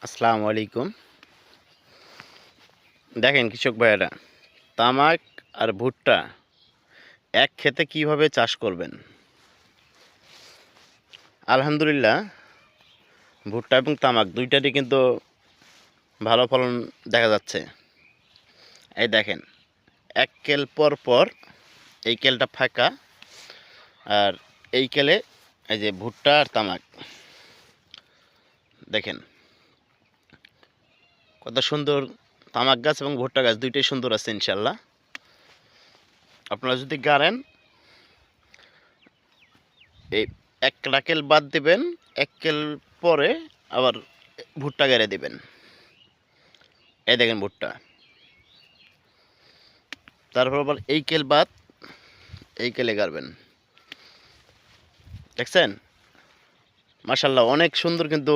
আসসালামু আলাইকুম। দেখেন কৃষক ভাইয়েরা, তামাক আর ভুট্টা এক ক্ষেতে কিভাবে চাষ করবেন। আলহামদুলিল্লাহ, ভুট্টা এবং তামাক দুইটারই কিন্তু ভালো ফলন দেখা যাচ্ছে। এই দেখেন, এক কেল পর পর এই কেলটা ফাঁকা, আর এই কেলে এই যে ভুট্টা আর তামাক দেখেন কত সুন্দর। তামাক গাছ এবং ভুট্টা গাছ দুইটাই সুন্দর আছে ইনশাল্লাহ। আপনারা যদি গাড়েন, এই এক রাকেল বাদ দিবেন, এক কেল পরে আবার ভুট্টা গেড়ে দিবেন। এই দেখেন ভুট্টা, তারপর আবার এই কেল বাদ এই কেলে গাড়বেন। দেখছেন, মাশাল্লাহ অনেক সুন্দর কিন্তু